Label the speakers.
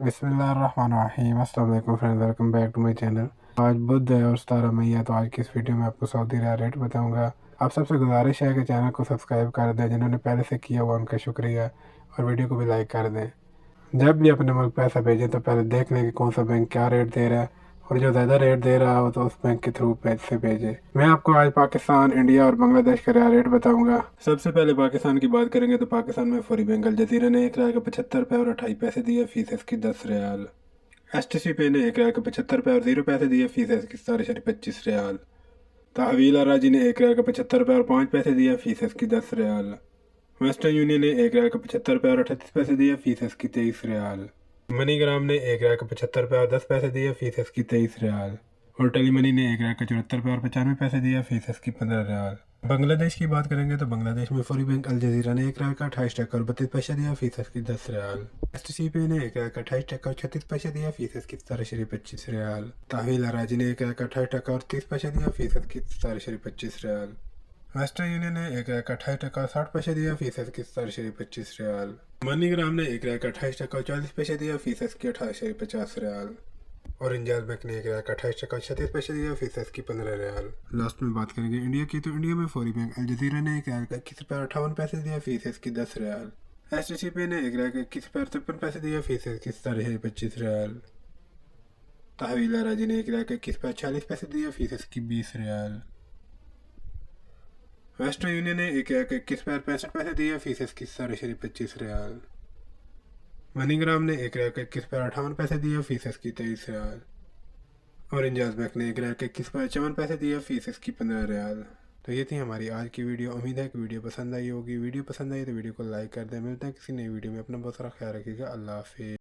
Speaker 1: बिस्मिल्लाहिर्रहमानिर्रहीम। अस्सलाम वालेकुम friends, welcome back to my channel. आज बुध है और 17 मई है, तो आज की इस वीडियो में आपको सऊदी रियाल रेट बताऊंगा। आप सबसे गुजारिश है कि चैनल को सब्सक्राइब कर दें, जिन्होंने पहले से किया हुआ उनका शुक्रिया, और वीडियो को भी लाइक कर दें। जब भी अपने मुल्क पैसा भेजें तो पहले देख लें कि कौन सा बैंक क्या रेट दे रहा है, और जो ज़्यादा रेट दे रहा हो तो उस बैंक के थ्रू पैसे भेजें। मैं आपको आज पाकिस्तान, इंडिया और बांग्लादेश का रियाल रेट बताऊंगा। सबसे पहले पाकिस्तान की बात करेंगे तो पाकिस्तान में फौरी बैंक अल जजीरा ने 1 रियाल का 75 रुपये और 28 पैसे दिए, फीस इसकी 10 रियाल। एसटीसी पे ने 1 रियाल का 75 रुपये और 0 पैसे दिए, फीस इसकी 25 रियाल। तहवील अराजी ने 1 रियाल का 75 रुपये और 5 पैसे दिए, फीस इसकी 10 रियाल। वेस्टर्न यूनियन ने 1 रियाल का 75 रुपये और 38 पैसे दिए, फीस इसकी 23 रियाल। मनीग्राम ने 1 रियाल का 75 रुपये और 10 पैसे दिए, फीस इसकी 23 रियाल। और टेलीमनी ने 1 रियाल का 74 रुपये और 95 पैसे दिए, फीस इसकी 15 रियाल। बांग्लादेश की बात करेंगे तो बांग्लादेश में फौरी बैंक अल जजीरा ने 1 रियाल का 28 टका और 32 पैसे दिया, फीस इसकी 10 रियाल। एसटीसी ने 1 रियाल का 28 टका और 36 पैसे दिया, फीस इसकी 17.25 रियाल। तहवील अराजी ने 1 रियाल का 28 टका और 30 पैसे दिया, फीस इसकी 17.25 रियाल। वेस्टर्न यूनियन ने 1 रियाल का 28 टका और 60 पैसे दिया, फीस इसकी 17.25 रियाल। मनीग्राम ने 1 रियाल का 28 टका और 40 पैसे दिया, फीस इसकी 18.50 रियाल। और इंडियन बैंक ने 1 रियाल का 28 टका और 36 पैसे दिया, फीस इसकी 15 रियाल। लास्ट में बात करेंगे इंडिया की, तो इंडिया में फौरी बैंक अल जजीरा ने 1 रियाल का 21 रुपये और 58 पैसे दिया, फीस इसकी 10 रियाल। एसटीसी ने 1 रियाल का 21 रुपये और 53 पैसे दिया, फीस इसकी 17.25 रियाल। तहवील अराजी ने 1 रियाल का 21 रुपये और 40 पैसे दिया, फीस इसकी 20 रियाल। वेस्टर्न यूनियन ने 1 रियाल का 21 रुपये और 65 पैसे दिया, फीस इसकी 17.25 रियाल। मनीग्राम ने 1 रियाल का 21 रुपये और 58 पैसे दिया, फीस इसकी 23 रियाल। और इंजाज बैंक ने 1 रियाल का 21 रुपये और 54 पैसे दिया, फीस इसकी 15 रियाल। तो ये थी हमारी आज की वीडियो। उम्मीद है कि वीडियो पसंद आई होगी। वीडियो पसंद आई तो वीडियो को लाइक कर दें। मिलते हैं किसी नई वीडियो में। अपना बहुत सारा ख्याल रखिएगा। अल्लाह हाफिज़।